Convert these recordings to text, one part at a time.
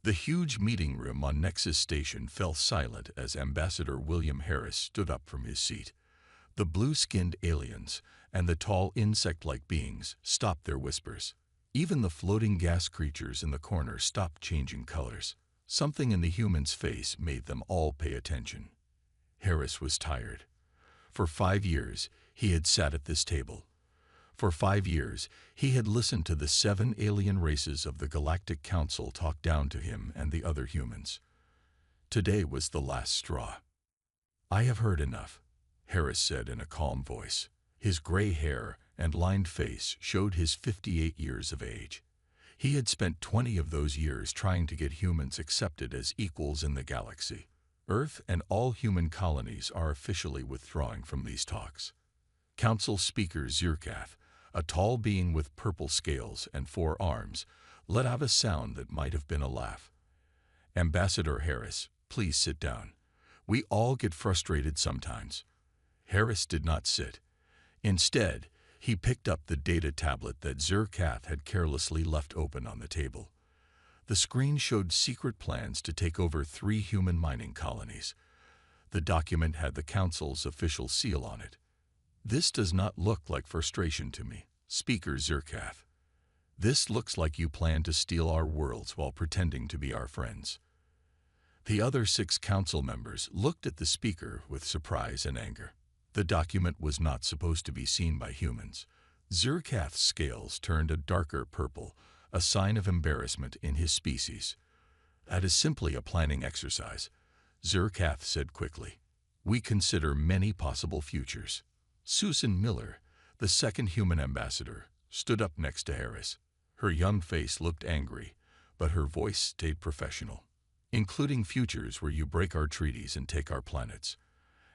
The huge meeting room on Nexus Station fell silent as Ambassador William Harris stood up from his seat. The blue-skinned aliens and the tall insect-like beings stopped their whispers. Even the floating gas creatures in the corner stopped changing colors. Something in the human's face made them all pay attention. Harris was tired. For 5 years, he had sat at this table. For 5 years, he had listened to the 7 alien races of the Galactic Council talk down to him and the other humans. Today was the last straw. "I have heard enough," Harris said in a calm voice. His gray hair and lined face showed his 58 years of age. He had spent 20 of those years trying to get humans accepted as equals in the galaxy. Earth and all human colonies are officially withdrawing from these talks. Council Speaker Zirkath, a tall being with purple scales and 4 arms, let out a sound that might have been a laugh. "Ambassador Harris, please sit down. We all get frustrated sometimes." Harris did not sit. Instead, he picked up the data tablet that Zirkath had carelessly left open on the table. The screen showed secret plans to take over 3 human mining colonies. The document had the Council's official seal on it. "This does not look like frustration to me, Speaker Zirkath. This looks like you plan to steal our worlds while pretending to be our friends." The other 6 council members looked at the speaker with surprise and anger. The document was not supposed to be seen by humans. Zirkath's scales turned a darker purple, a sign of embarrassment in his species. "That is simply a planning exercise," Zirkath said quickly. "We consider many possible futures." Susan Miller, the second human ambassador, stood up next to Harris. Her young face looked angry, but her voice stayed professional. "Including futures where you break our treaties and take our planets,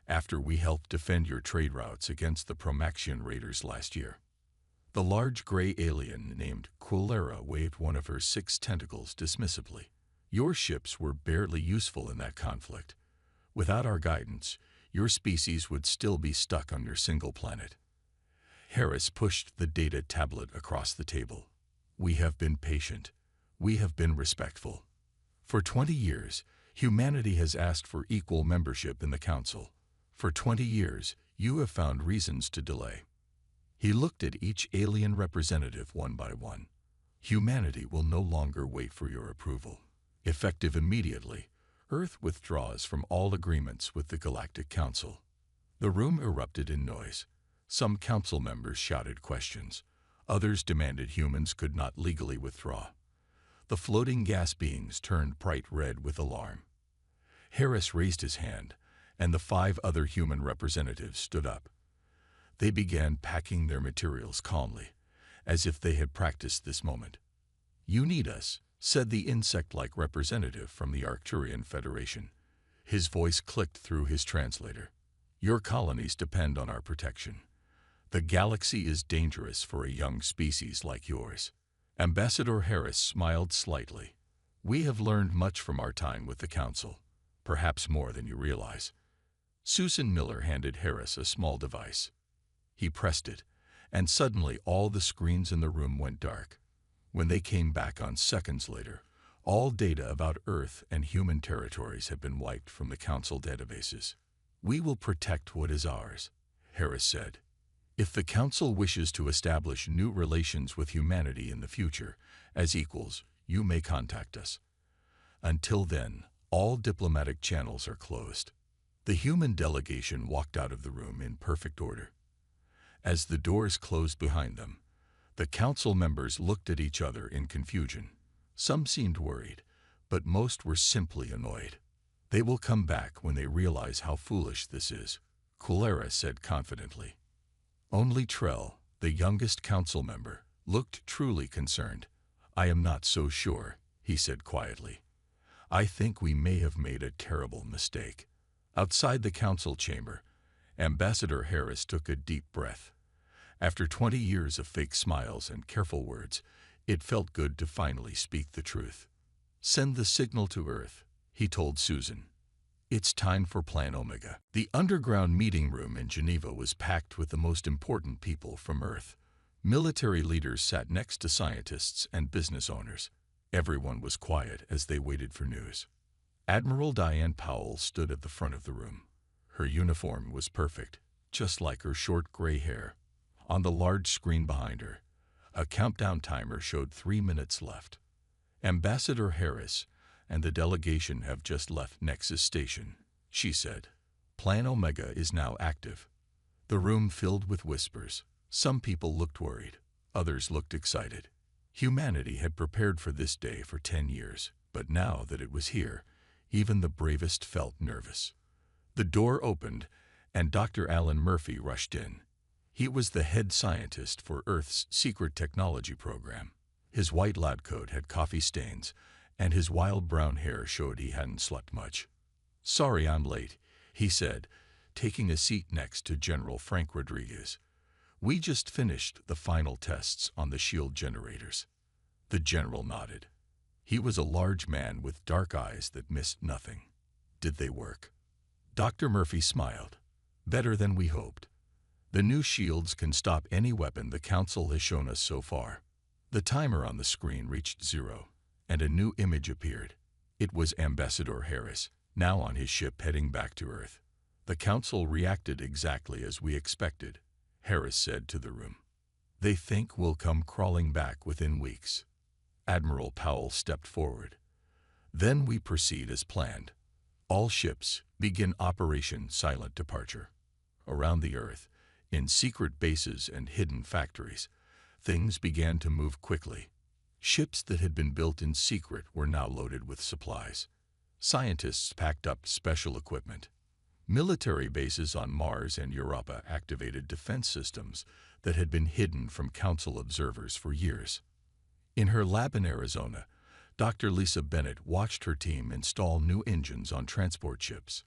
after we helped defend your trade routes against the Promaxian raiders last year." The large gray alien named Quilera waved one of her 6 tentacles dismissively. "Your ships were barely useful in that conflict. Without our guidance, your species would still be stuck on your single planet." Harris pushed the data tablet across the table. "We have been patient. We have been respectful. For 20 years, humanity has asked for equal membership in the Council. For 20 years, you have found reasons to delay." He looked at each alien representative one by one. "Humanity will no longer wait for your approval. Effective immediately, Earth withdraws from all agreements with the Galactic Council." The room erupted in noise. Some council members shouted questions. Others demanded humans could not legally withdraw. The floating gas beings turned bright red with alarm. Harris raised his hand, and the 5 other human representatives stood up. They began packing their materials calmly, as if they had practiced this moment. "You need us," said the insect-like representative from the Arcturian Federation. His voice clicked through his translator. "Your colonies depend on our protection. The galaxy is dangerous for a young species like yours." Ambassador Harris smiled slightly. "We have learned much from our time with the Council, perhaps more than you realize." Susan Miller handed Harris a small device. He pressed it, and suddenly all the screens in the room went dark. When they came back on seconds later, all data about Earth and human territories had been wiped from the Council databases. "We will protect what is ours," Harris said. "If the Council wishes to establish new relations with humanity in the future, as equals, you may contact us. Until then, all diplomatic channels are closed." The human delegation walked out of the room in perfect order. As the doors closed behind them, the council members looked at each other in confusion. Some seemed worried, but most were simply annoyed. "They will come back when they realize how foolish this is," Quilera said confidently. Only Trell, the youngest council member, looked truly concerned. "I am not so sure," he said quietly. "I think we may have made a terrible mistake." Outside the council chamber, Ambassador Harris took a deep breath. After 20 years of fake smiles and careful words, it felt good to finally speak the truth. "Send the signal to Earth," he told Susan. "It's time for Plan Omega." The underground meeting room in Geneva was packed with the most important people from Earth. Military leaders sat next to scientists and business owners. Everyone was quiet as they waited for news. Admiral Diane Powell stood at the front of the room. Her uniform was perfect, just like her short gray hair. On the large screen behind her, a countdown timer showed 3 minutes left. "Ambassador Harris and the delegation have just left Nexus Station," she said. "Plan Omega is now active." The room filled with whispers. Some people looked worried. Others looked excited. Humanity had prepared for this day for 10 years, but now that it was here, even the bravest felt nervous. The door opened, and Dr. Alan Murphy rushed in. He was the head scientist for Earth's secret technology program. His white lab coat had coffee stains, and his wild brown hair showed he hadn't slept much. "Sorry I'm late," he said, taking a seat next to General Frank Rodriguez. "We just finished the final tests on the shield generators." The general nodded. He was a large man with dark eyes that missed nothing. "Did they work?" Dr. Murphy smiled. "Better than we hoped. The new shields can stop any weapon the Council has shown us so far." The timer on the screen reached 0, and a new image appeared. It was Ambassador Harris, now on his ship heading back to Earth. "The Council reacted exactly as we expected," Harris said to the room. "They think we'll come crawling back within weeks." Admiral Powell stepped forward. "Then we proceed as planned. All ships begin Operation Silent Departure. Around the Earth, in secret bases and hidden factories, things began to move quickly. Ships that had been built in secret were now loaded with supplies. Scientists packed up special equipment. Military bases on Mars and Europa activated defense systems that had been hidden from Council observers for years. In her lab in Arizona, Dr. Lisa Bennett watched her team install new engines on transport ships.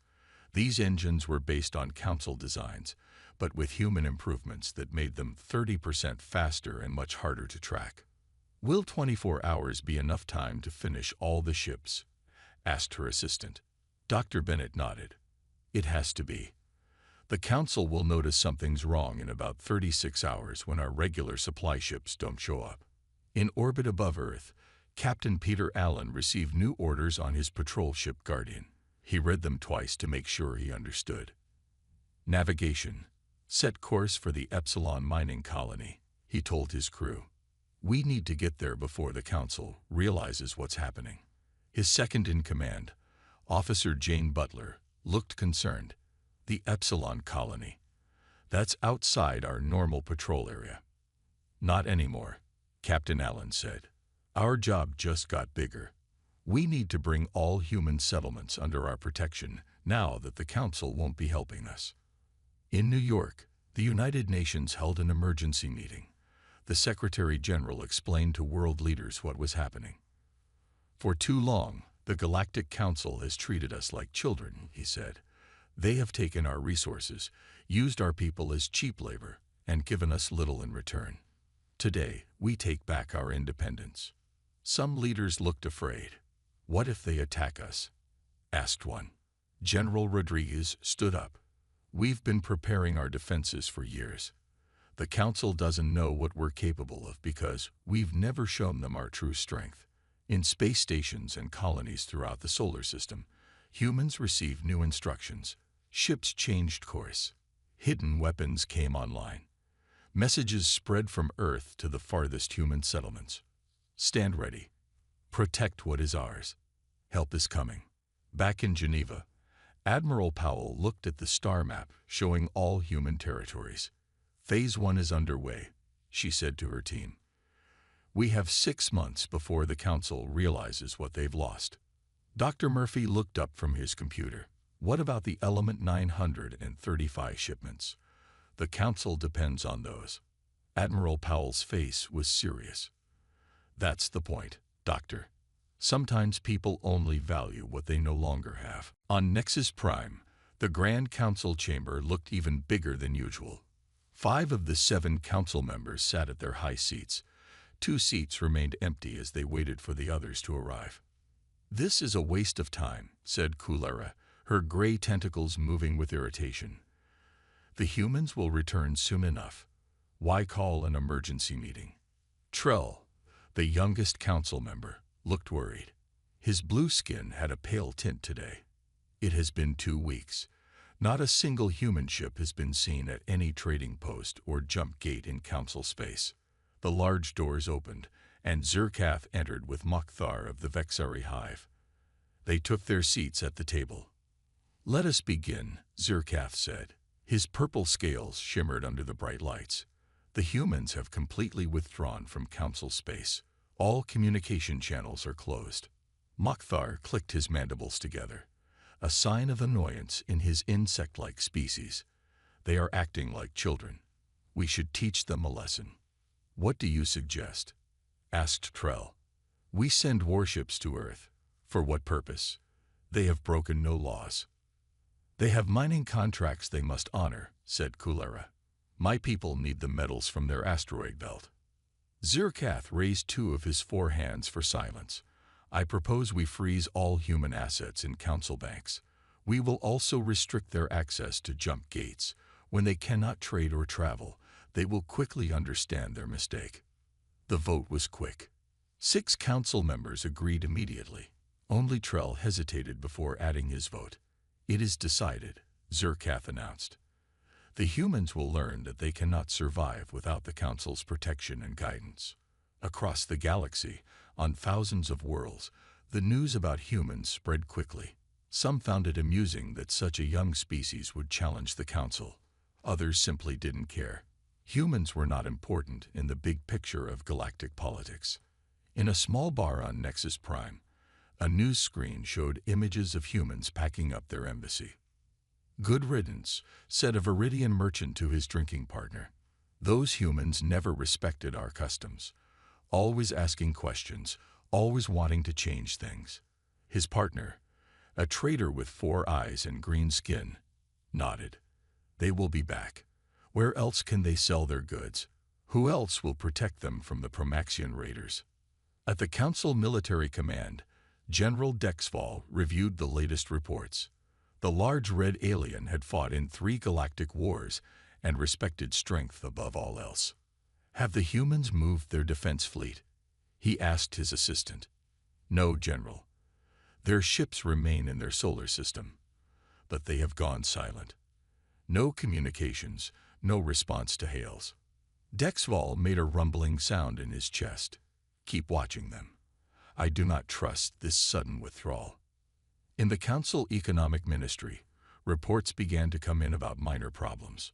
These engines were based on Council designs, but with human improvements that made them 30% faster and much harder to track. "Will 24 hours be enough time to finish all the ships?" asked her assistant. Dr. Bennett nodded. "It has to be. The Council will notice something's wrong in about 36 hours when our regular supply ships don't show up." In orbit above Earth, Captain Peter Allen received new orders on his patrol ship Guardian. He read them twice to make sure he understood. "Navigation. Set course for the Epsilon mining colony," he told his crew. "We need to get there before the Council realizes what's happening." His second-in-command, Officer Jane Butler, looked concerned. "The Epsilon colony. That's outside our normal patrol area." "Not anymore," Captain Allen said. "Our job just got bigger. We need to bring all human settlements under our protection now that the Council won't be helping us." In New York, the United Nations held an emergency meeting. The Secretary General explained to world leaders what was happening. "For too long, the Galactic Council has treated us like children," he said. "They have taken our resources, used our people as cheap labor, and given us little in return. Today, we take back our independence." Some leaders looked afraid. "What if they attack us?" asked one. General Rodriguez stood up. "We've been preparing our defenses for years. The Council doesn't know what we're capable of because we've never shown them our true strength. In space stations and colonies throughout the solar system, humans received new instructions. Ships changed course. Hidden weapons came online. Messages spread from Earth to the farthest human settlements. Stand ready. Protect what is ours. Help is coming." Back in Geneva, Admiral Powell looked at the star map showing all human territories. "Phase 1 is underway," she said to her team. "We have 6 months before the Council realizes what they've lost." Dr. Murphy looked up from his computer. "What about the Element 935 shipments? The Council depends on those." Admiral Powell's face was serious. "That's the point, Doctor. Sometimes people only value what they no longer have." On Nexus Prime, the Grand Council chamber looked even bigger than usual. 5 of the 7 council members sat at their high seats. 2 seats remained empty as they waited for the others to arrive. "This is a waste of time," said Kulera, her gray tentacles moving with irritation. "The humans will return soon enough. Why call an emergency meeting?" Trell, the youngest council member, looked worried. His blue skin had a pale tint today. It has been 2 weeks. Not a single human ship has been seen at any trading post or jump gate in Council space. The large doors opened, and Zerkath entered with Mokhtar of the Vexari hive. They took their seats at the table. "Let us begin," Zerkath said. His purple scales shimmered under the bright lights. "The humans have completely withdrawn from Council space. All communication channels are closed." Mokhtar clicked his mandibles together, a sign of annoyance in his insect-like species. "They are acting like children. We should teach them a lesson." "What do you suggest?" asked Trell. "We send warships to Earth. For what purpose? They have broken no laws." "They have mining contracts they must honor," said Kulera. "My people need the metals from their asteroid belt." Zerkath raised 2 of his 4 hands for silence. "I propose we freeze all human assets in Council banks. We will also restrict their access to jump gates. When they cannot trade or travel, they will quickly understand their mistake." The vote was quick. 6 council members agreed immediately. Only Trell hesitated before adding his vote. "It is decided," Zerkath announced. "The humans will learn that they cannot survive without the Council's protection and guidance." Across the galaxy, on thousands of worlds, the news about humans spread quickly. Some found it amusing that such a young species would challenge the Council. Others simply didn't care. Humans were not important in the big picture of galactic politics. In a small bar on Nexus Prime, a news screen showed images of humans packing up their embassy. "Good riddance," said a Viridian merchant to his drinking partner. "Those humans never respected our customs. Always asking questions, always wanting to change things." His partner, a trader with 4 eyes and green skin, nodded. "They will be back. Where else can they sell their goods? Who else will protect them from the Promaxian raiders?" At the Council Military Command, General Dexval reviewed the latest reports. The large red alien had fought in 3 galactic wars and respected strength above all else. "Have the humans moved their defense fleet?" he asked his assistant. "No, General. Their ships remain in their solar system, but they have gone silent. No communications, no response to hails." Dexval made a rumbling sound in his chest. "Keep watching them. I do not trust this sudden withdrawal." In the Council Economic Ministry, reports began to come in about minor problems.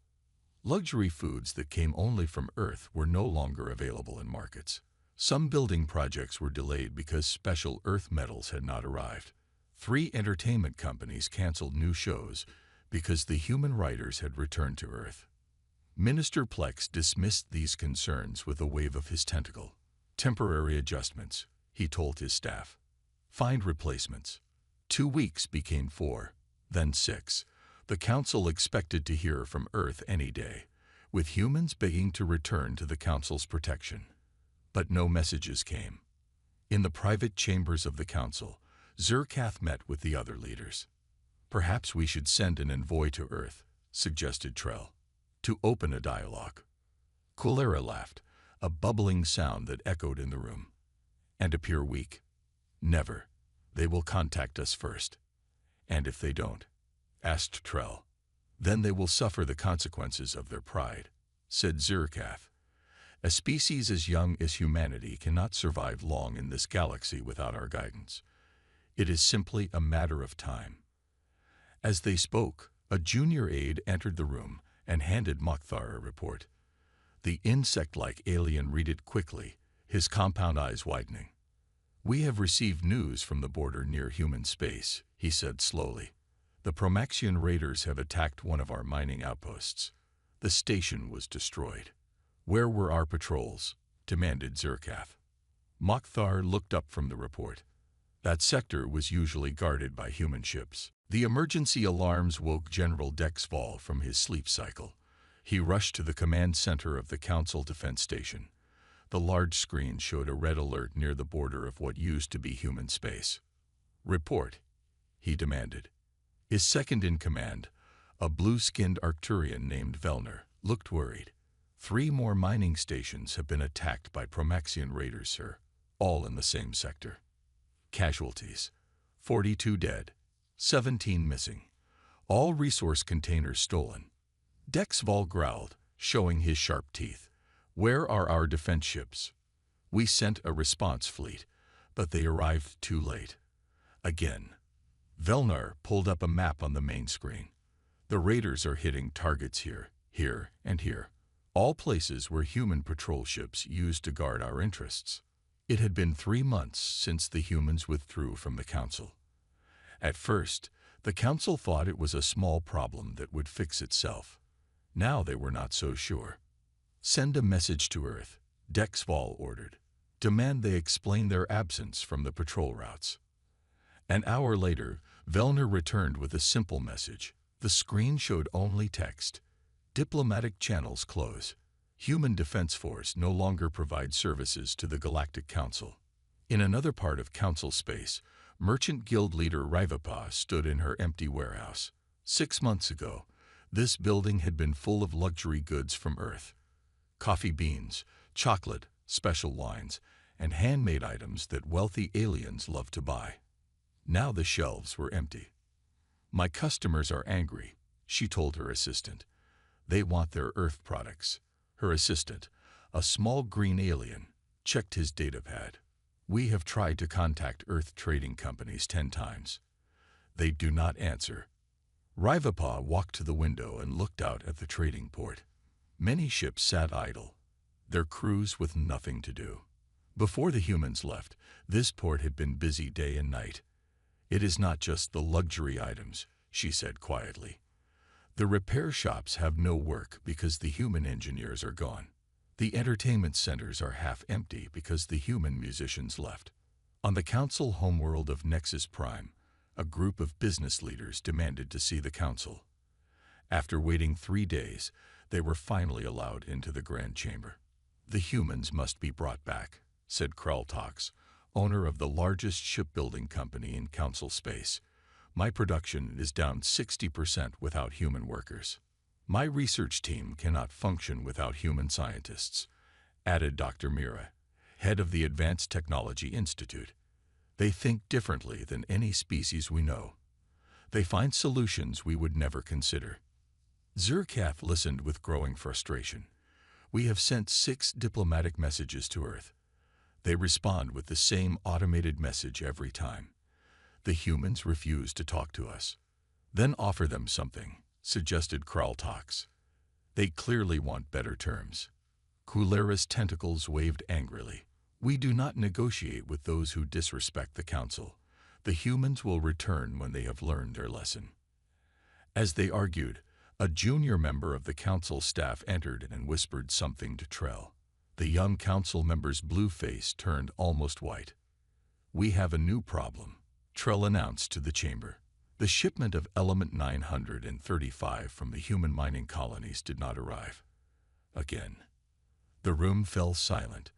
Luxury foods that came only from Earth were no longer available in markets. Some building projects were delayed because special Earth metals had not arrived. 3 entertainment companies canceled new shows because the human writers had returned to Earth. Minister Plex dismissed these concerns with a wave of his tentacle. "Temporary adjustments," he told his staff. "Find replacements." 2 weeks became 4, then 6. The Council expected to hear from Earth any day, with humans begging to return to the Council's protection. But no messages came. In the private chambers of the Council, Zerkath met with the other leaders. "Perhaps we should send an envoy to Earth," suggested Trell, "to open a dialogue." Kulera laughed, a bubbling sound that echoed in the room. "And appear weak? Never. They will contact us first." "And if they don't?" asked Trell. "Then they will suffer the consequences of their pride," said Zerkath. "A species as young as humanity cannot survive long in this galaxy without our guidance. It is simply a matter of time." As they spoke, a junior aide entered the room and handed Mokhtar a report. The insect-like alien read it quickly, his compound eyes widening. "We have received news from the border near human space," he said slowly. "The Promaxian raiders have attacked one of our mining outposts. The station was destroyed." "Where were our patrols?" demanded Zerkath. Mokhtar looked up from the report. "That sector was usually guarded by human ships." The emergency alarms woke General Dexval from his sleep cycle. He rushed to the command center of the Council Defense Station. The large screen showed a red alert near the border of what used to be human space. "Report," he demanded. His second-in-command, a blue-skinned Arcturian named Velner, looked worried. 3 more mining stations have been attacked by Promaxian raiders, sir, all in the same sector." Casualties: 42 dead, 17 missing. All resource containers stolen. Dexval growled, showing his sharp teeth. Where are our defense ships? We sent a response fleet, but they arrived too late. Again. Velnar pulled up a map on the main screen. The raiders are hitting targets here, here, and here. All places where human patrol ships used to guard our interests. It had been 3 months since the humans withdrew from the Council. At first, the Council thought it was a small problem that would fix itself. Now they were not so sure. Send a message to Earth, Dexval ordered. Demand they explain their absence from the patrol routes. An hour later, Velnar returned with a simple message. The screen showed only text. Diplomatic channels close. Human Defense Force no longer provides services to the Galactic Council. In another part of Council space, Merchant Guild leader Rivapa stood in her empty warehouse. 6 months ago, this building had been full of luxury goods from Earth. Coffee beans, chocolate, special wines, and handmade items that wealthy aliens love to buy. Now the shelves were empty. My customers are angry, she told her assistant. They want their Earth products. Her assistant, a small green alien, checked his datapad. We have tried to contact Earth trading companies 10 times. They do not answer. Rivapa walked to the window and looked out at the trading port. Many ships sat idle, their crews with nothing to do. Before the humans left, this port had been busy day and night. It is not just the luxury items, she said quietly. The repair shops have no work because the human engineers are gone. The entertainment centers are half empty because the human musicians left. On the Council homeworld of Nexus Prime, a group of business leaders demanded to see the Council. After waiting 3 days, they were finally allowed into the Grand Chamber. The humans must be brought back, said Kraltox, owner of the largest shipbuilding company in Council space. My production is down 60% without human workers. My research team cannot function without human scientists, added Dr. Mira, head of the Advanced Technology Institute. They think differently than any species we know. They find solutions we would never consider. Zerkath listened with growing frustration. We have sent 6 diplomatic messages to Earth. They respond with the same automated message every time. The humans refuse to talk to us. Then offer them something, suggested Kraltox. They clearly want better terms. Kulera's tentacles waved angrily. We do not negotiate with those who disrespect the Council. The humans will return when they have learned their lesson. As they argued, a junior member of the Council staff entered and whispered something to Trell. The young Council member's blue face turned almost white. We have a new problem, Trell announced to the chamber. The shipment of element 935 from the human mining colonies did not arrive. Again. The room fell silent.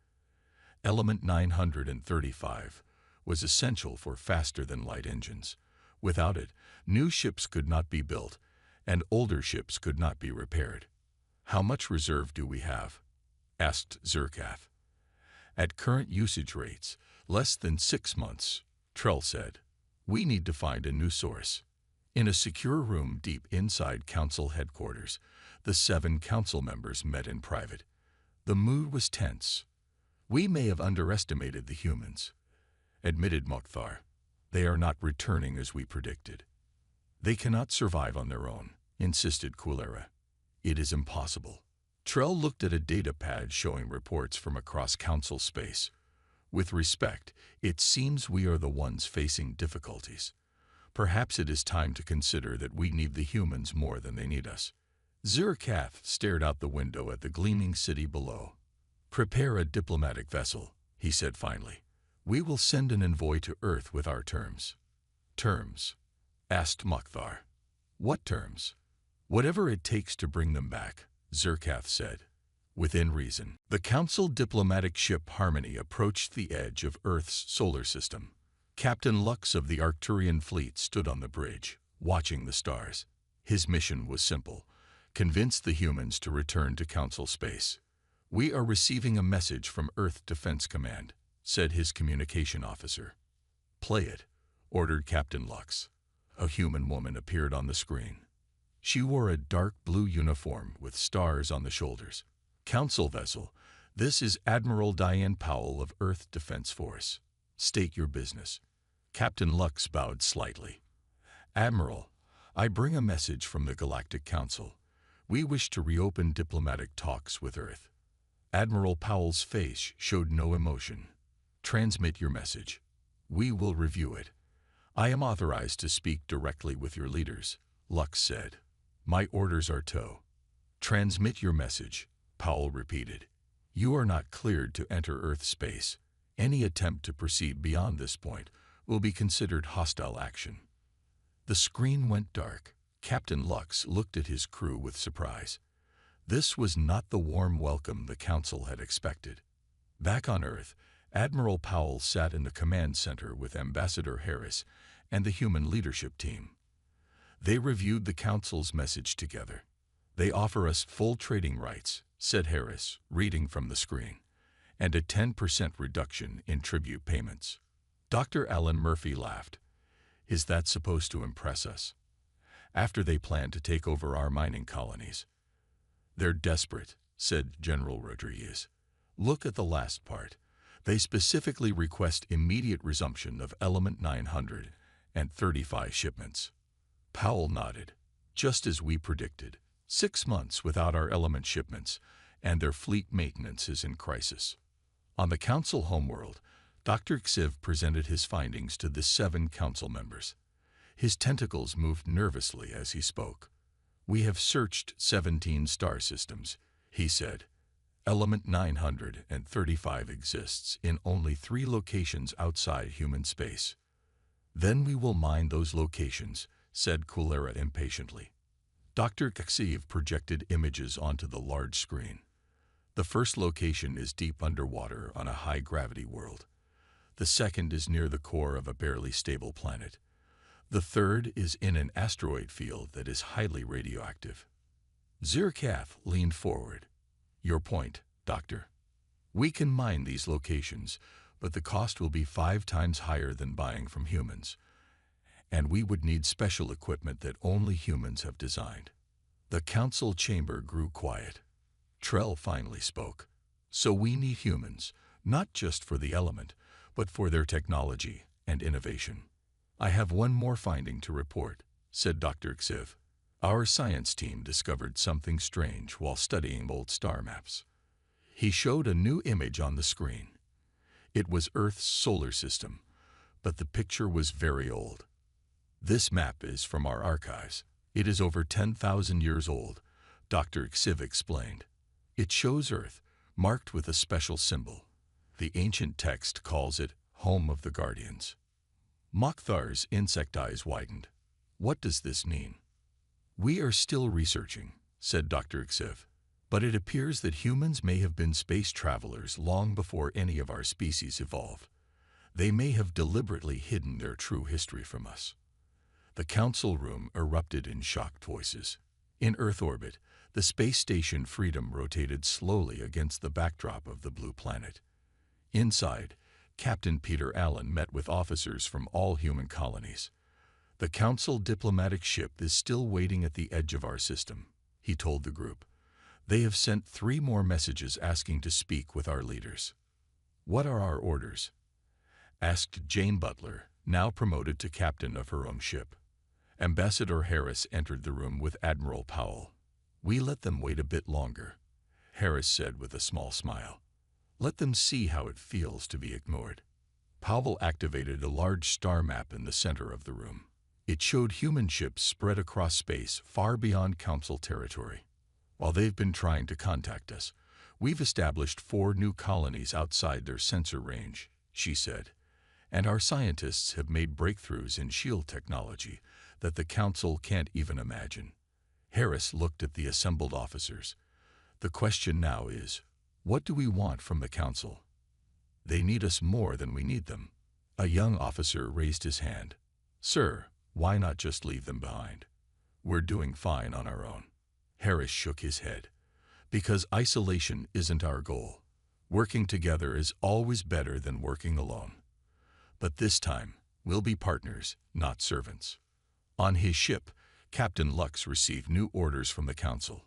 Element 935 was essential for faster-than-light engines. Without it, new ships could not be built, and older ships could not be repaired. How much reserve do we have? Asked Zerkath. At current usage rates, less than 6 months, Trell said. We need to find a new source. In a secure room deep inside Council headquarters, the 7 Council members met in private. The mood was tense. We may have underestimated the humans, admitted Mokhtar. They are not returning as we predicted. They cannot survive on their own, insisted Kulera. It is impossible. Trell looked at a data pad showing reports from across Council space. With respect, it seems we are the ones facing difficulties. Perhaps it is time to consider that we need the humans more than they need us. Zerkath stared out the window at the gleaming city below. Prepare a diplomatic vessel, he said finally. We will send an envoy to Earth with our terms. Terms? Asked Mokhtar. What terms? Whatever it takes to bring them back, Zerkath said. Within reason. The Council diplomatic ship Harmony approached the edge of Earth's solar system. Captain Lux of the Arcturian fleet stood on the bridge, watching the stars. His mission was simple: convince the humans to return to Council space. We are receiving a message from Earth Defense Command, said his communication officer. "Play it," ordered Captain Lux. A human woman appeared on the screen. She wore a dark blue uniform with stars on the shoulders. "Council vessel, this is Admiral Diane Powell of Earth Defense Force. State your business." Captain Lux bowed slightly. "Admiral, I bring a message from the Galactic Council. We wish to reopen diplomatic talks with Earth." Admiral Powell's face showed no emotion. "Transmit your message. We will review it." "I am authorized to speak directly with your leaders," Lux said. "My orders are to." "Transmit your message," Powell repeated. "You are not cleared to enter Earth space. Any attempt to proceed beyond this point will be considered hostile action." The screen went dark. Captain Lux looked at his crew with surprise. This was not the warm welcome the Council had expected. Back on Earth, Admiral Powell sat in the command center with Ambassador Harris and the human leadership team. They reviewed the Council's message together. "They offer us full trading rights," said Harris, reading from the screen, "and a 10% reduction in tribute payments." Dr. Alan Murphy laughed. "Is that supposed to impress us? After they plan to take over our mining colonies." "They're desperate," said General Rodriguez. "Look at the last part. They specifically request immediate resumption of Element 935 shipments." Powell nodded. "Just as we predicted. 6 months without our element shipments, and their fleet maintenance is in crisis." On the Council homeworld, Dr. Xiv presented his findings to the 7 Council members. His tentacles moved nervously as he spoke. "We have searched 17 star systems," he said. "Element 935 exists in only 3 locations outside human space." "Then we will mine those locations," said Kulera impatiently. Dr. Xiv projected images onto the large screen. "The first location is deep underwater on a high-gravity world. The second is near the core of a barely stable planet. The third is in an asteroid field that is highly radioactive." Zirkath leaned forward. "Your point, Doctor. We can mine these locations, but the cost will be 5 times higher than buying from humans. And we would need special equipment that only humans have designed." The Council chamber grew quiet. Trell finally spoke. "So we need humans, not just for the element, but for their technology and innovation." "I have one more finding to report," said Dr. Xiv. "Our science team discovered something strange while studying old star maps." He showed a new image on the screen. It was Earth's solar system, but the picture was very old. "This map is from our archives. It is over 10,000 years old," Dr. Xiv explained. "It shows Earth, marked with a special symbol. The ancient text calls it Home of the Guardians." Mokhthar's insect eyes widened. "What does this mean?" "We are still researching," said Dr. Xiv. "But it appears that humans may have been space travelers long before any of our species evolved. They may have deliberately hidden their true history from us." The Council room erupted in shocked voices. In Earth orbit, the space station Freedom rotated slowly against the backdrop of the blue planet. Inside, Captain Peter Allen met with officers from all human colonies. "The Council diplomatic ship is still waiting at the edge of our system," he told the group. "They have sent 3 more messages asking to speak with our leaders." "What are our orders?" asked Jane Butler, now promoted to captain of her own ship. Ambassador Harris entered the room with Admiral Powell. "We let them wait a bit longer," Harris said with a small smile. "Let them see how it feels to be ignored." Powell activated a large star map in the center of the room. It showed human ships spread across space far beyond Council territory. "While they've been trying to contact us, we've established 4 new colonies outside their sensor range," she said. "And our scientists have made breakthroughs in shield technology that the Council can't even imagine." Harris looked at the assembled officers. "The question now is, what do we want from the Council?" "They need us more than we need them." A young officer raised his hand. "Sir, why not just leave them behind? We're doing fine on our own." Harris shook his head. "Because isolation isn't our goal. Working together is always better than working alone. But this time, We'll be partners, not servants. On his ship, Captain Lux received new orders from the Council.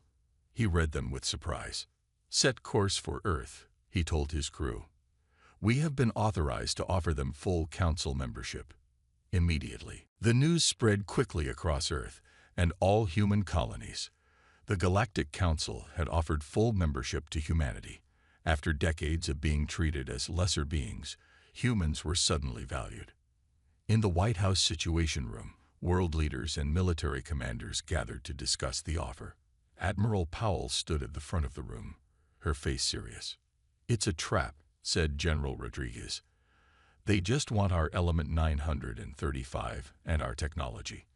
He read them with surprise. Set course for Earth, he told his crew. We have been authorized to offer them full Council membership. Immediately, the news spread quickly across Earth and all human colonies. The Galactic Council had offered full membership to humanity. After decades of being treated as lesser beings, humans were suddenly valued. In the White House Situation Room, world leaders and military commanders gathered to discuss the offer. Admiral Powell stood at the front of the room, her face serious. "It's a trap," said General Rodriguez. "They just want our Element 935 and our technology.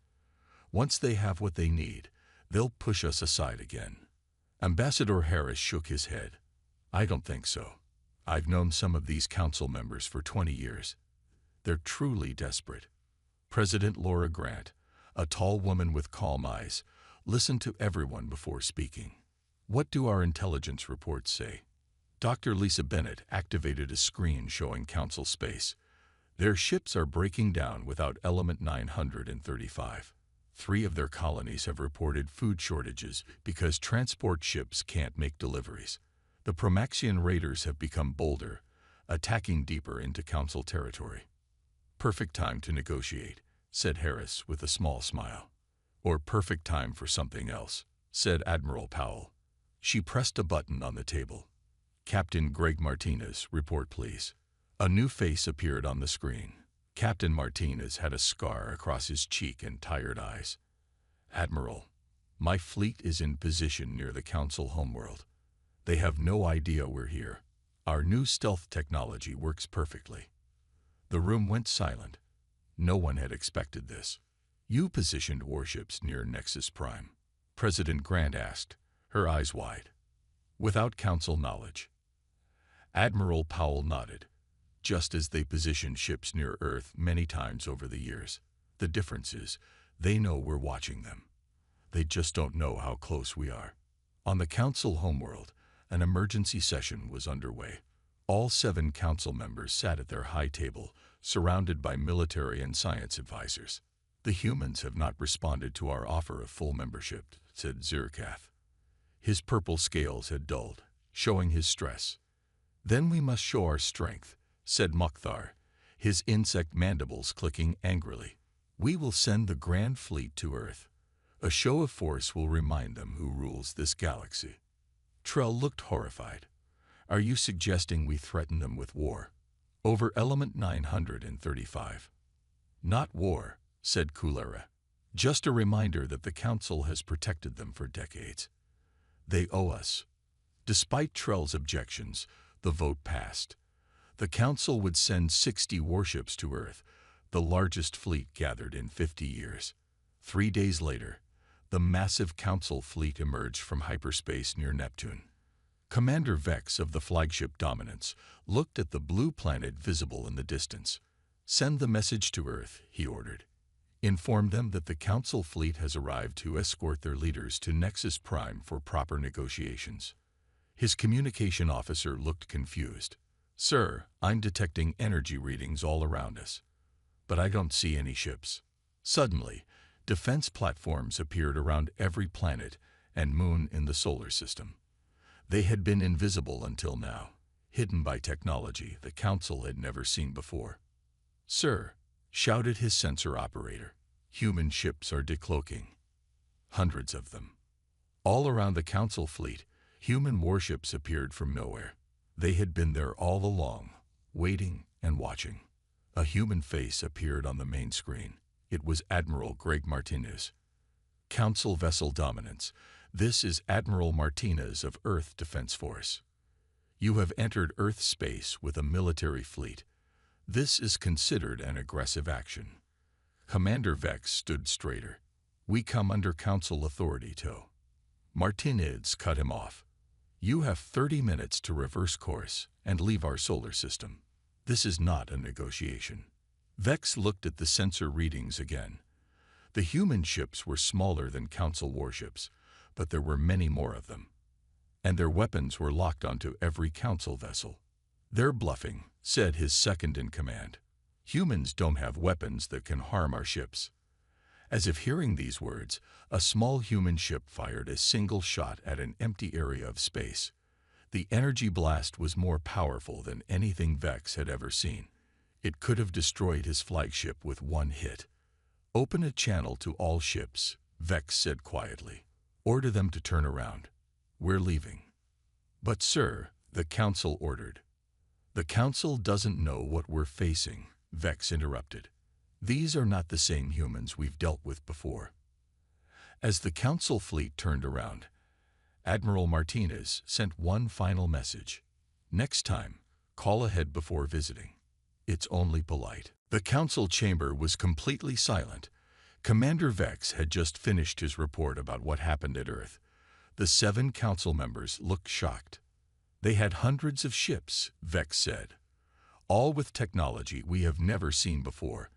Once they have what they need, they'll push us aside again." Ambassador Harris shook his head. "I don't think so. I've known some of these council members for 20 years. They're truly desperate." President Laura Grant, a tall woman with calm eyes, listened to everyone before speaking. "What do our intelligence reports say?" Dr. Lisa Bennett activated a screen showing council space. "Their ships are breaking down without Element 935. 3 of their colonies have reported food shortages because transport ships can't make deliveries. The Promaxian raiders have become bolder, attacking deeper into Council territory." "Perfect time to negotiate," said Harris with a small smile. "Or perfect time for something else," said Admiral Powell. She pressed a button on the table. "Captain Greg Martinez, report please." A new face appeared on the screen. Captain Martinez had a scar across his cheek and tired eyes. "Admiral, my fleet is in position near the Council homeworld. They have no idea we're here. Our new stealth technology works perfectly." The room went silent. No one had expected this. "You positioned warships near Nexus Prime?" President Grant asked, her eyes wide. "Without Council knowledge." Admiral Powell nodded. "Just as they positioned ships near Earth many times over the years. The difference is, they know we're watching them. They just don't know how close we are." On the Council homeworld, an emergency session was underway. All 7 Council members sat at their high table, surrounded by military and science advisors. "The humans have not responded to our offer of full membership," said Zirkath. His purple scales had dulled, showing his stress. "Then we must show our strength," said Mukhtar, his insect mandibles clicking angrily. "We will send the Grand Fleet to Earth. A show of force will remind them who rules this galaxy." Trell looked horrified. "Are you suggesting we threaten them with war? Over Element 935? "Not war," said Kulera. "Just a reminder that the Council has protected them for decades. They owe us." Despite Trell's objections, the vote passed. The Council would send 60 warships to Earth, the largest fleet gathered in 50 years. 3 days later, the massive Council fleet emerged from hyperspace near Neptune. Commander Vex of the flagship Dominance looked at the blue planet visible in the distance. "Send the message to Earth," he ordered. "Inform them that the Council fleet has arrived to escort their leaders to Nexus Prime for proper negotiations." His communication officer looked confused. "Sir, I'm detecting energy readings all around us, but I don't see any ships." Suddenly, defense platforms appeared around every planet and moon in the solar system. They had been invisible until now, hidden by technology the Council had never seen before. "Sir," shouted his sensor operator, "human ships are decloaking." Hundreds of them. All around the Council fleet, human warships appeared from nowhere. They had been there all along, waiting and watching. A human face appeared on the main screen. It was Admiral Greg Martinez. "Council Vessel Dominance, this is Admiral Martinez of Earth Defense Force. You have entered Earth space with a military fleet. This is considered an aggressive action." Commander Vex stood straighter. "We come under Council authority to." Martinez cut him off. "You have 30 minutes to reverse course and leave our solar system. This is not a negotiation." Vex looked at the sensor readings again. The human ships were smaller than Council warships, but there were many more of them. And their weapons were locked onto every Council vessel. "They're bluffing," said his second-in-command. Humans don't have weapons that can harm our ships. As if hearing these words, a small human ship fired a single shot at an empty area of space. The energy blast was more powerful than anything Vex had ever seen. It could have destroyed his flagship with one hit. "Open a channel to all ships," Vex said quietly. "Order them to turn around. We're leaving." "But sir," the council ordered. "The council doesn't know what we're facing," Vex interrupted. "These are not the same humans we've dealt with before." As the council fleet turned around, Admiral Martinez sent one final message. "Next time, call ahead before visiting. It's only polite." The council chamber was completely silent. Commander Vex had just finished his report about what happened at Earth. The 7 council members looked shocked. "They had hundreds of ships," Vex said, "all with technology we have never seen before.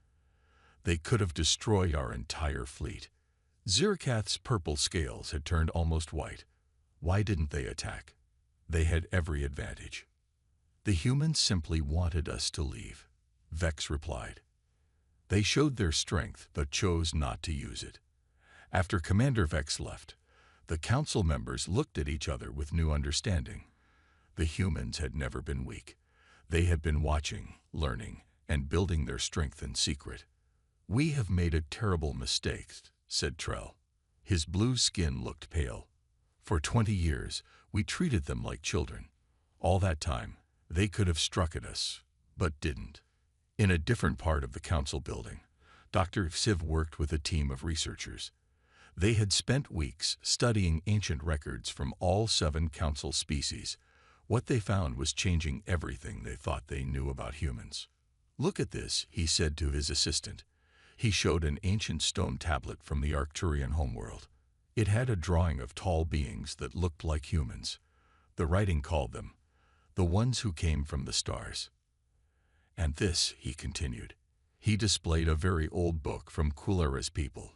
They could have destroyed our entire fleet." Zircath's purple scales had turned almost white. Why didn't they attack? They had every advantage. "The humans simply wanted us to leave," Vex replied. "They showed their strength but chose not to use it." After Commander Vex left, the council members looked at each other with new understanding. The humans had never been weak. They had been watching, learning, and building their strength in secret. "We have made a terrible mistake," said Trell. His blue skin looked pale. "For 20 years, we treated them like children. All that time, they could have struck at us, but didn't." In a different part of the council building, Dr. Siv worked with a team of researchers. They had spent weeks studying ancient records from all 7 council species. What they found was changing everything they thought they knew about humans. "Look at this," he said to his assistant. He showed an ancient stone tablet from the Arcturian homeworld. It had a drawing of tall beings that looked like humans. The writing called them the ones who came from the stars. "And this," he continued. He displayed a very old book from Kulara's people.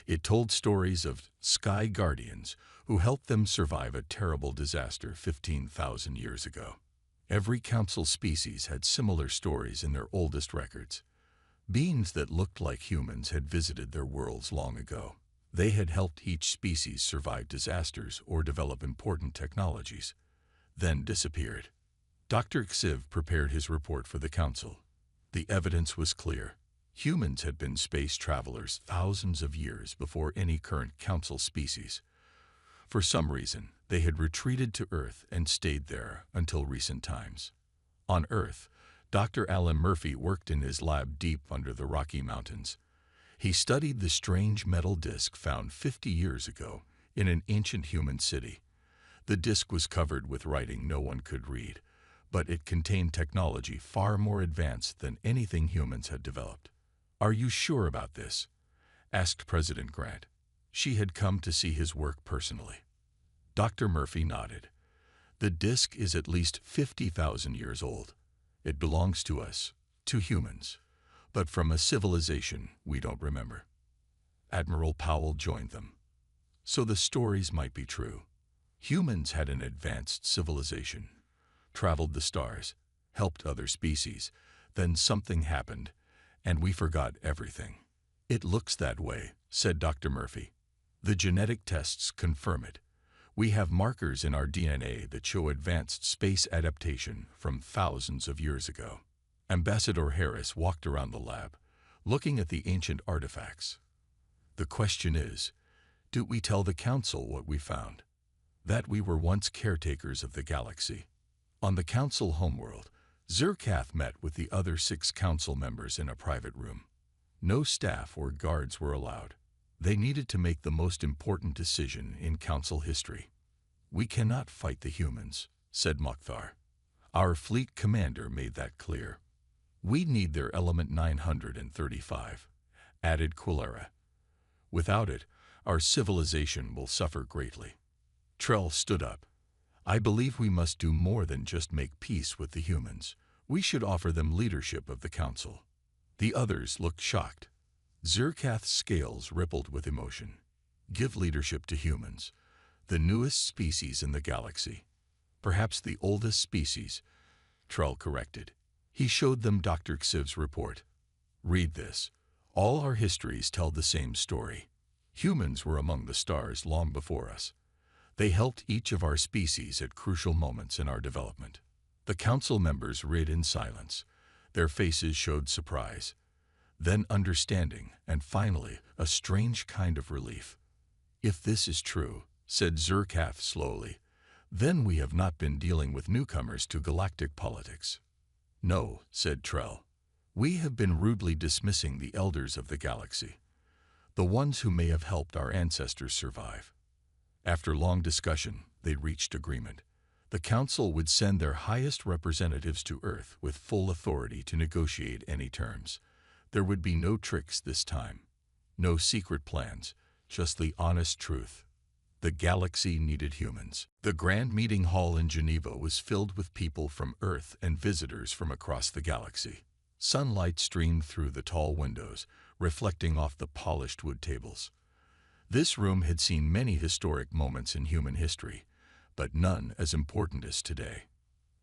It told stories of sky guardians who helped them survive a terrible disaster 15,000 years ago. Every council species had similar stories in their oldest records. Beings that looked like humans had visited their worlds long ago. They had helped each species survive disasters or develop important technologies, then disappeared. Dr. Xiv prepared his report for the council. The evidence was clear. Humans had been space travelers thousands of years before any current council species. For some reason, they had retreated to Earth and stayed there until recent times. On Earth, Dr. Alan Murphy worked in his lab deep under the Rocky Mountains. He studied the strange metal disc found 50 years ago in an ancient human city. The disc was covered with writing no one could read, but it contained technology far more advanced than anything humans had developed. "Are you sure about this?" asked President Grant. She had come to see his work personally. Dr. Murphy nodded. "The disc is at least 50,000 years old. It belongs to us, to humans, but from a civilization we don't remember." Admiral Powell joined them. So the stories might be true. Humans had an advanced civilization, traveled the stars, helped other species, then something happened, and we forgot everything. "It looks that way," said Dr. Murphy. "The genetic tests confirm it. We have markers in our DNA that show advanced space adaptation from thousands of years ago." Ambassador Harris walked around the lab, looking at the ancient artifacts. "The question is, do we tell the council what we found? That we were once caretakers of the galaxy." On the council homeworld, Zircath met with the other 6 council members in a private room. No staff or guards were allowed. They needed to make the most important decision in council history. "We cannot fight the humans," said Mokhtar. "Our fleet commander made that clear. We need their element 935, added Kulara. "Without it, our civilization will suffer greatly." Trell stood up. "I believe we must do more than just make peace with the humans. We should offer them leadership of the council." The others looked shocked. Zircath's scales rippled with emotion. "Give leadership to humans, the newest species in the galaxy. Perhaps the oldest species," Trell corrected. He showed them Dr. Xiv's report. Read this. All our histories tell the same story. Humans were among the stars long before us. They helped each of our species at crucial moments in our development. The council members read in silence. Their faces showed surprise, then understanding, and finally, a strange kind of relief. If this is true, said Zerkath slowly, then we have not been dealing with newcomers to galactic politics. No, said Trell. We have been rudely dismissing the elders of the galaxy, the ones who may have helped our ancestors survive. After long discussion, they reached agreement. The Council would send their highest representatives to Earth with full authority to negotiate any terms. There would be no tricks this time. No secret plans, just the honest truth. The galaxy needed humans. The Grand Meeting Hall in Geneva was filled with people from Earth and visitors from across the galaxy. Sunlight streamed through the tall windows, reflecting off the polished wood tables. This room had seen many historic moments in human history, but none as important as today.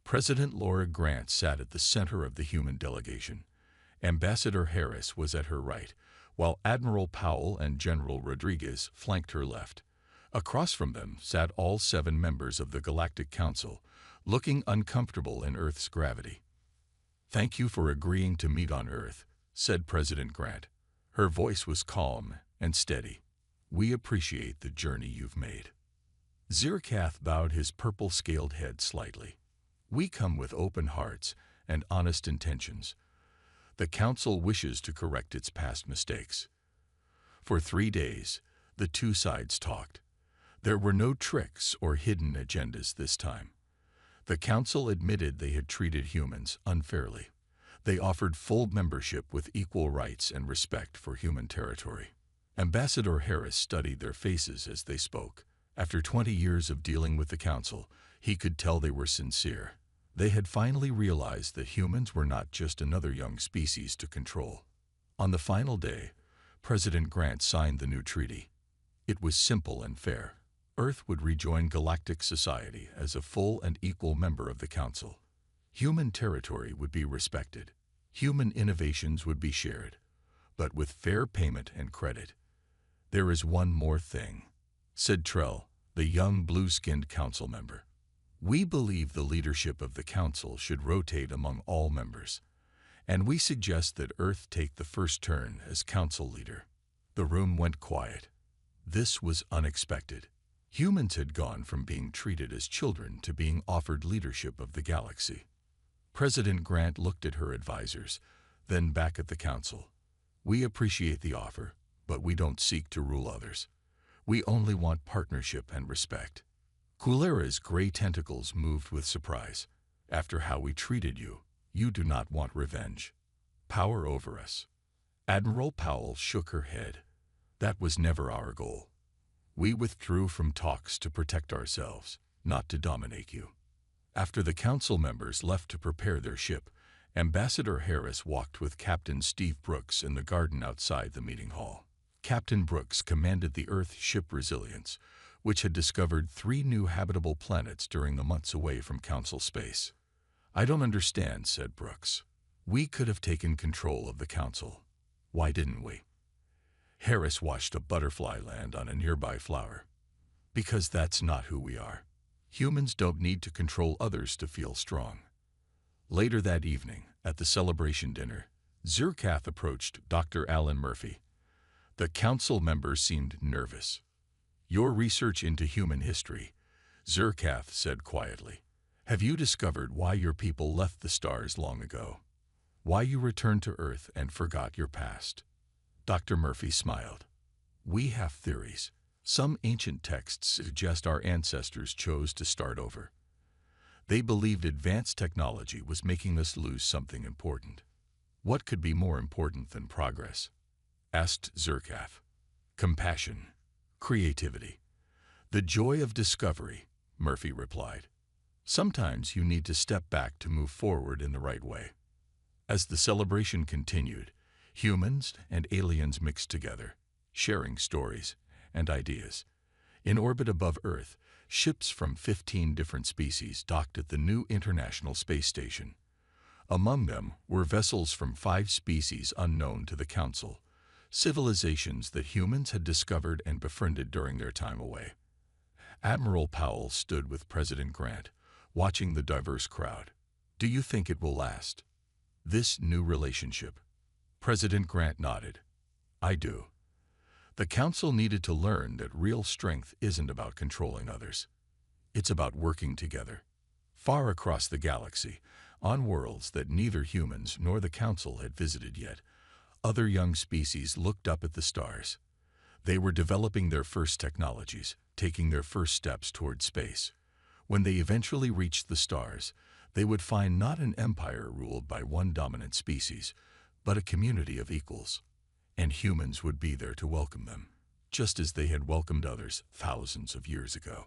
President Laura Grant sat at the center of the human delegation. Ambassador Harris was at her right, while Admiral Powell and General Rodriguez flanked her left. Across from them sat all 7 members of the Galactic Council, looking uncomfortable in Earth's gravity. "Thank you for agreeing to meet on Earth," said President Grant. Her voice was calm and steady. "We appreciate the journey you've made." Zerkath bowed his purple-scaled head slightly. "We come with open hearts and honest intentions. The Council wishes to correct its past mistakes." For 3 days, the two sides talked. There were no tricks or hidden agendas this time. The Council admitted they had treated humans unfairly. They offered full membership with equal rights and respect for human territory. Ambassador Harris studied their faces as they spoke. After 20 years of dealing with the Council, he could tell they were sincere. They had finally realized that humans were not just another young species to control. On the final day, President Grant signed the new treaty. It was simple and fair. Earth would rejoin galactic society as a full and equal member of the Council. Human territory would be respected. Human innovations would be shared, but with fair payment and credit. "There is one more thing," said Trell, the young blue-skinned council member. "We believe the leadership of the Council should rotate among all members, and we suggest that Earth take the first turn as Council leader." The room went quiet. This was unexpected. Humans had gone from being treated as children to being offered leadership of the galaxy. President Grant looked at her advisors, then back at the Council. "We appreciate the offer, but we don't seek to rule others. We only want partnership and respect." Kulera's gray tentacles moved with surprise. "After how we treated you, you do not want revenge. Power over us." Admiral Powell shook her head. "That was never our goal. We withdrew from talks to protect ourselves, not to dominate you." After the Council members left to prepare their ship, Ambassador Harris walked with Captain Steve Brooks in the garden outside the meeting hall. Captain Brooks commanded the Earth ship Resilience, which had discovered 3 new habitable planets during the months away from Council space. "I don't understand," said Brooks. "We could have taken control of the Council. Why didn't we?" Harris watched a butterfly land on a nearby flower. "Because that's not who we are. Humans don't need to control others to feel strong." Later that evening, at the celebration dinner, Zerkath approached Dr. Alan Murphy. The Council members seemed nervous. "Your research into human history," Zerkath said quietly. "Have you discovered why your people left the stars long ago? Why you returned to Earth and forgot your past?" Dr. Murphy smiled. "We have theories. Some ancient texts suggest our ancestors chose to start over. They believed advanced technology was making us lose something important." "What could be more important than progress?" asked Zerkath. "Compassion, creativity, the joy of discovery," Murphy replied. "Sometimes you need to step back to move forward in the right way." As the celebration continued, humans and aliens mixed together, sharing stories and ideas. In orbit above Earth, ships from 15 different species docked at the new International Space Station. Among them were vessels from 5 species unknown to the Council, civilizations that humans had discovered and befriended during their time away. Admiral Powell stood with President Grant, watching the diverse crowd. "Do you think it will last, this new relationship?" President Grant nodded. "I do." The Council needed to learn that real strength isn't about controlling others. It's about working together. Far across the galaxy, on worlds that neither humans nor the Council had visited yet, other young species looked up at the stars. They were developing their first technologies, taking their first steps toward space. When they eventually reached the stars, they would find not an empire ruled by one dominant species, but a community of equals. And humans would be there to welcome them, just as they had welcomed others thousands of years ago.